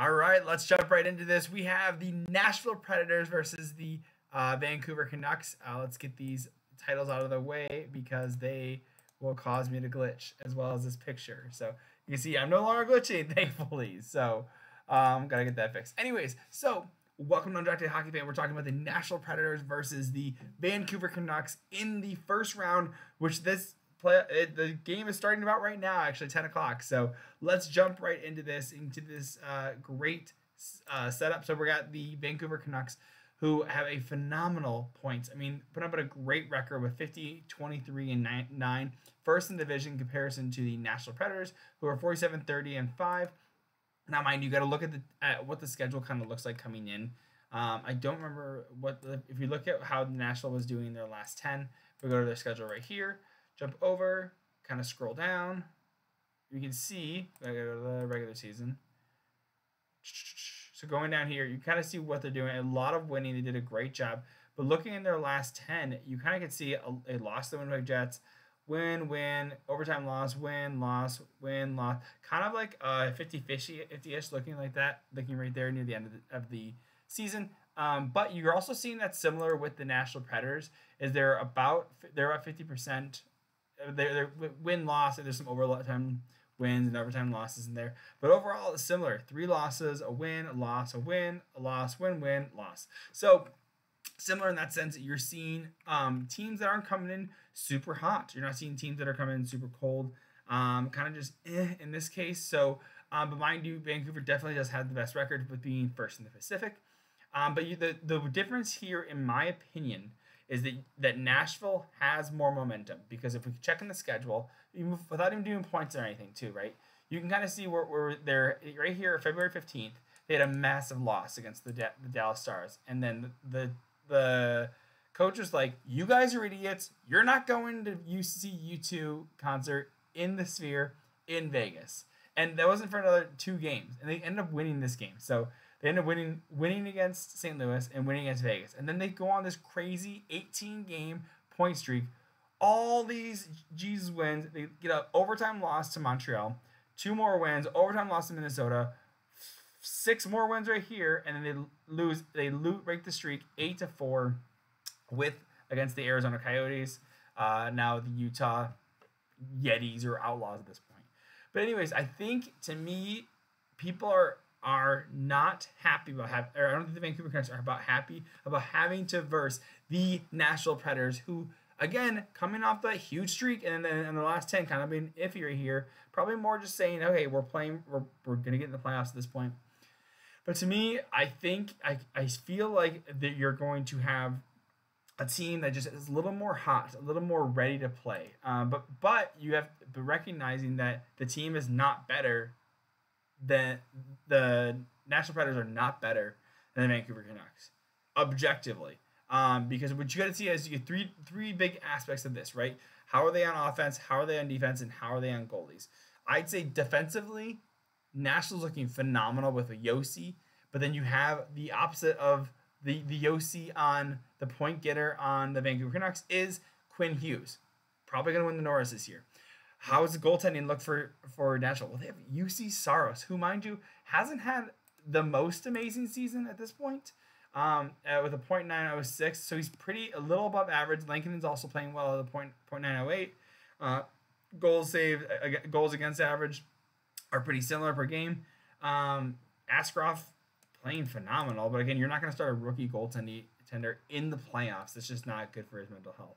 All right, let's jump right into this. We have the Nashville Predators versus the Vancouver Canucks. Let's get these titles out of the way because they will cause me to glitch as well as this picture. So you can see I'm no longer glitching, thankfully. So gotta get that fixed. Anyways, so welcome to Undrafted Hockey Fan. We're talking about the Nashville Predators versus the Vancouver Canucks in the first round, which the game is starting about right now, actually 10 o'clock. So let's jump right into this great setup. So we got the Vancouver Canucks, who have a phenomenal points. I mean, put up a great record with 50, 23, and 9, first in division in comparison to the Nashville Predators, who are 47, 30, and 5. Now, mind you, got to look at what the schedule kind of looks like coming in. I don't remember if you look at how Nashville was doing their last 10. If we go to their schedule right here, jump over, kind of scroll down. You can see, I go to the regular season. So going down here, you kind of see what they're doing. A lot of winning. They did a great job. But looking in their last 10, you kind of can see a loss to the Winnipeg Jets. Win, overtime loss, win, loss, win, loss. Kind of like 50-ish, looking like that. Looking right there near the end of the season. But you're also seeing that similar with the Nashville Predators. Is they're about 50%. They're win-loss, and there's some overtime wins and overtime losses in there. But overall, it's similar. 3 losses, a win, a loss, a win, a loss, win, win, loss. So similar in that sense that you're seeing teams that aren't coming in super hot. You're not seeing teams that are coming in super cold. Kind of just in this case. So, but mind you, Vancouver definitely does have the best record with being first in the Pacific. But the difference here, in my opinion, is that Nashville has more momentum, because if we check in the schedule, even without even doing points or anything too, right? You can kind of see where they're right here, February 15th, they had a massive loss against the Dallas Stars. And then the coach was like, you guys are idiots. You're not going to U2 concert in the Sphere in Vegas. And that wasn't for another 2 games. And they ended up winning this game. So they ended up winning against St. Louis and winning against Vegas. And then they go on this crazy 18-game point streak. All these Jesus wins. They get an overtime loss to Montreal. 2 more wins. Overtime loss to Minnesota. 6 more wins right here. And then they break the streak 8-4 against the Arizona Coyotes. Now the Utah Yetis or Outlaws at this point. But anyways, I think, to me, people are not happy about I don't think the Vancouver Canucks are happy about having to verse the Nashville Predators, who, again, coming off that huge streak, and then in the last 10 kind of being iffy right here. Probably more just saying, okay, we're gonna get in the playoffs at this point. But to me, I think I feel like that you're going to have a team that just is a little more hot, a little more ready to play. But you have to recognizing that the team is not better. The Nashville Predators are not better than the Vancouver Canucks, objectively. Because what you got to see is you get three big aspects of this, right? How are they on offense? How are they on defense? And how are they on goalies? I'd say defensively, Nashville's looking phenomenal with a Yossi, but then you have the opposite of the Yossi on the point getter on the Vancouver Canucks is Quinn Hughes. Probably going to win the Norris this year. How does the goaltending look for Nashville? Well, they have UC Saros, who, mind you, hasn't had the most amazing season at this point, with a .906. So he's a little above average. Lankinen also playing well at a .908. Goals against average are pretty similar per game. Askarov playing phenomenal, but again, you're not going to start a rookie goaltender in the playoffs. That's just not good for his mental health,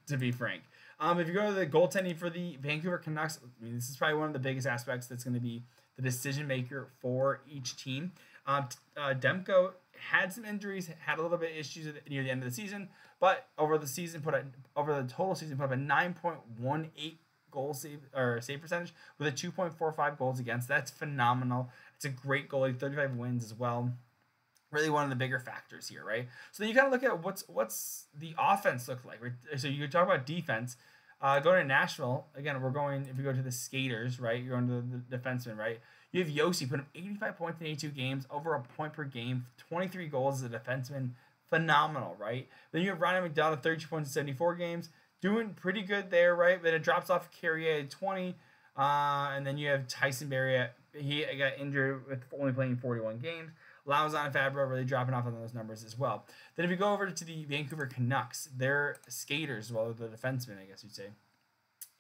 to be frank. If you go to the goaltending for the Vancouver Canucks, I mean, this is probably one of the biggest aspects that's going to be the decision maker for each team. Demko had some injuries, had a little bit of issues near the end of the season, but over the total season put up a 9.18 save percentage with a 2.45 goals against. That's phenomenal. It's a great goalie, 35 wins as well. Really one of the bigger factors here, right? So then you got to look at what's the offense look like, right? So you talk about defense. Going to Nashville, again, if you go to the skaters, right? You're going to the defenseman, right? You have Yossi put up 85 points in 82 games, over a point per game, 23 goals as a defenseman. Phenomenal, right? Then you have Ryan McDonald, 32 points in 74 games. Doing pretty good there, right? Then it drops off Carrier at 20. And then you have Tyson Barrie at he got injured with only playing 41 games. Lauzon and Fabro really dropping off on those numbers as well. Then if you go over to the Vancouver Canucks, they're skaters, well, the defensemen, I guess you'd say.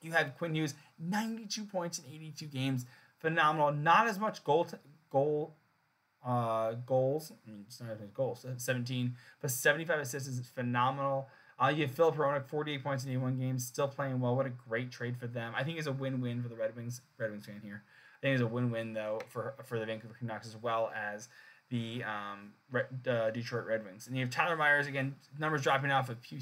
You had Quinn Hughes, 92 points in 82 games. Phenomenal. Not as much goals. I mean, it's not as much goals. 17, but 75 assists is phenomenal. You have Philip Hronek, 48 points in 81 games, still playing well. What a great trade for them. I think it's a win-win for the Red Wings fan here. I think it's a win-win, though, for the Vancouver Canucks as well as the Detroit Red Wings. And you have Tyler Myers, again, numbers dropping off of you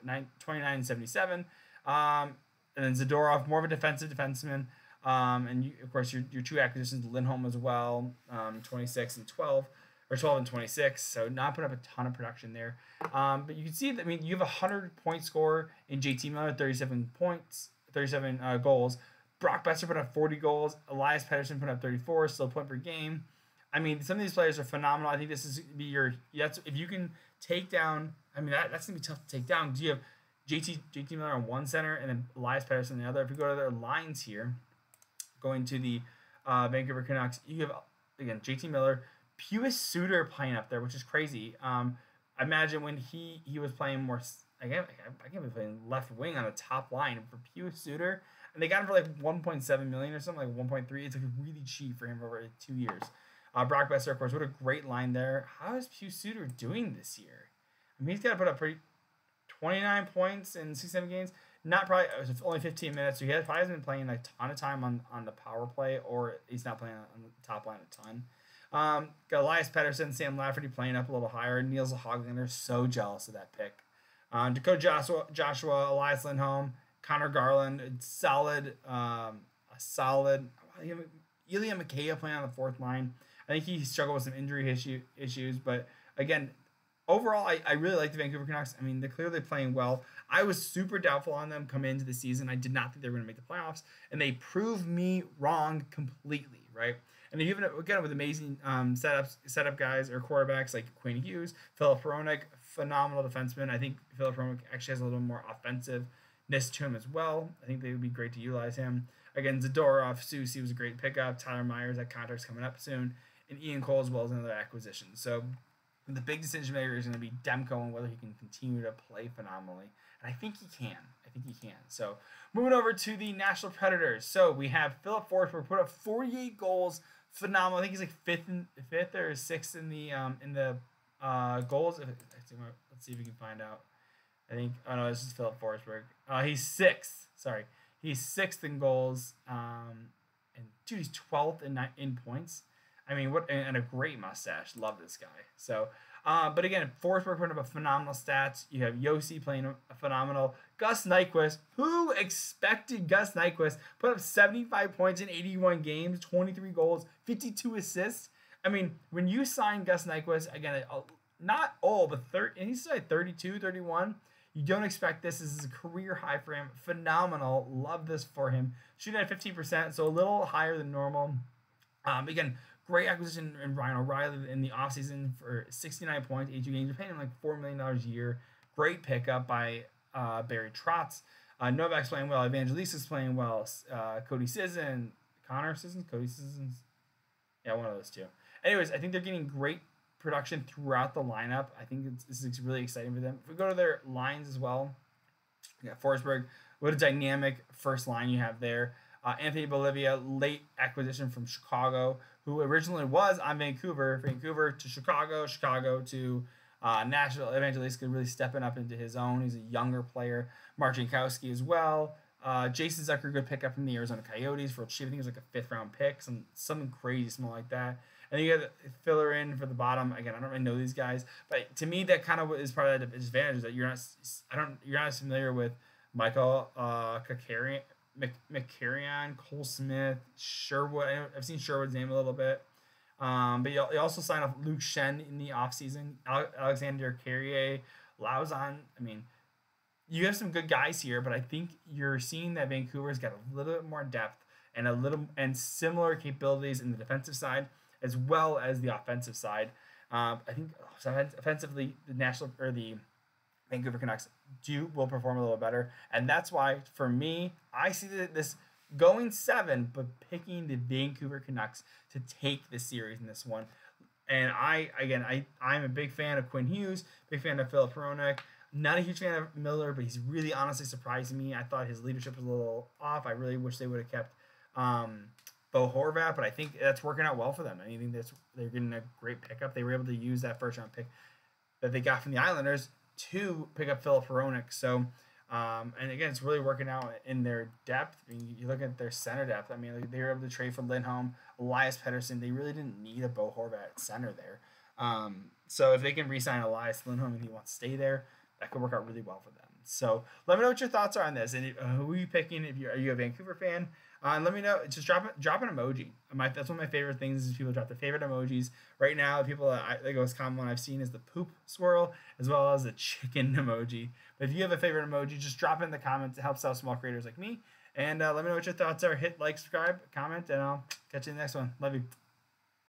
got 29 and 77. And then Zadorov, more of a defensive defenseman. And you, of course, your two acquisitions, Lindholm as well, 26 and 12, or 12 and 26. So not putting up a ton of production there. But you can see that, I mean, you have a 100-point scorer in JT Miller, 37 points, 37 goals. Brock Besser put up 40 goals. Elias Pettersson put up 34, still point per game. I mean, some of these players are phenomenal. I think this is be if you can take down, I mean, that's going to be tough to take down. Do you have JT Miller on one center and then Elias Pettersson on the other? If you go to their lines here, going to the Vancouver Canucks, you have, again, JT Miller, Pius Suter playing up there, which is crazy. I imagine when he was playing more, I can't be playing left wing on the top line for Pius Suter, and they got him for like 1.7 million or something, like 1.3. It's like really cheap for him over 2 years. Brock Besser, of course, what a great line there. How is Pius Suter doing this year? I mean, he's got to put up 29 points in 67 games. Not probably, it was only 15 minutes, so he probably hasn't been playing a ton of time on the power play, or he's not playing on the top line a ton. Got Elias Pettersson, Sam Lafferty playing up a little higher. Niels Hoglander, so jealous of that pick. Dakota Joshua, Elias Lindholm, Connor Garland, solid. Ilya Mikheyev playing on the fourth line. I think he struggled with some injury issues, but again, overall, I really like the Vancouver Canucks. I mean, they're clearly playing well. I was super doubtful on them coming into the season. I did not think they were going to make the playoffs, and they proved me wrong completely, right? And then even again with amazing setup guys or quarterbacks like Quinn Hughes, Philip Hronek, phenomenal defenseman. I think Philip Hronek actually has a little more offensiveness to him as well. I think they would be great to utilize him. Again, Zadorov, Soucy was a great pickup. Tyler Myers, that contract's coming up soon, and Ian Cole as well as another acquisition. So the big decision maker is going to be Demko and whether he can continue to play phenomenally. And I think he can. So moving over to the Nashville Predators. So we have Philip Forsberg put up 48 goals. Phenomenal. I think he's like fifth or sixth in the goals. Let's see if we can find out. I think, oh no, this is Philip Forsberg. He's sixth. Sorry. He's sixth in goals. And dude, he's 12th in points. I mean, and a great mustache. Love this guy. So, but again, Forsberg putting up a phenomenal stats. You have Yossi playing a phenomenal. Gus Nyquist, who expected Gus Nyquist, put up 75 points in 81 games, 23 goals, 52 assists. I mean, when you sign Gus Nyquist, again, not old, but he's like 32, 31. You don't expect this. This is a career high for him. Phenomenal. Love this for him. Shooting at 15%, so a little higher than normal. Again, great acquisition in Ryan O'Reilly in the offseason for 69 points, 82 games. You're paying him like $4 million a year. Great pickup by Barry Trotz. Novak's playing well. Evangelista's playing well. Cody Sisson. Connor Sisson? Cody Sisson? Yeah, one of those two. Anyways, I think they're getting great production throughout the lineup. I think this is really exciting for them. If we go to their lines as well, you got Forsberg. What a dynamic first line you have there. Anthony Bolivia, late acquisition from Chicago, who originally was on Vancouver to Chicago to Nashville. Evangelista really stepping up into his own. He's a younger player. Mark Jankowski as well. Jason Zucker, good pickup from the Arizona Coyotes for, I think it was like a 5th round pick, something crazy small like that. And then you got the filler in for the bottom. Again, I don't really know these guys, but to me that kind of is part of the disadvantage, that you're not as familiar with Michael McCarrion, Cole Smith, Sherwood. I've seen Sherwood's name a little bit. But you also signed off Luke Shen in the offseason, Alexander Carrier, Lauzon. I mean, you have some good guys here, but I think you're seeing that Vancouver's got a little bit more depth and similar capabilities in the defensive side as well as the offensive side. I think offensively, the Vancouver Canucks will perform a little better, and that's why for me, I see this going 7, but picking the Vancouver Canucks to take the series in this one. And I'm a big fan of Quinn Hughes, big fan of Philip Hronek. Not a huge fan of Miller, but he's really honestly surprising me. I thought his leadership was a little off. I really wish they would have kept Bo Horvat, but I think that's working out well for them. I think they're getting a great pickup. They were able to use that first round pick that they got from the Islanders to pick up Philip Hronek. So, and again, it's really working out in their depth. I mean, you look at their center depth. I mean, they were able to trade for Lindholm, Elias Pettersson. They really didn't need a Bo Horvat center there. So if they can re-sign Elias Lindholm and he wants to stay there, that could work out really well for them. So let me know what your thoughts are on this, and who are you picking? Are you a Vancouver fan? And let me know. Just drop an emoji. That's one of my favorite things is people drop their favorite emojis. Right now, the most common one I've seen is the poop swirl, as well as the chicken emoji. But if you have a favorite emoji, just drop it in the comments. It helps out small creators like me. And let me know what your thoughts are. Hit like, subscribe, comment, and I'll catch you in the next one. Love you.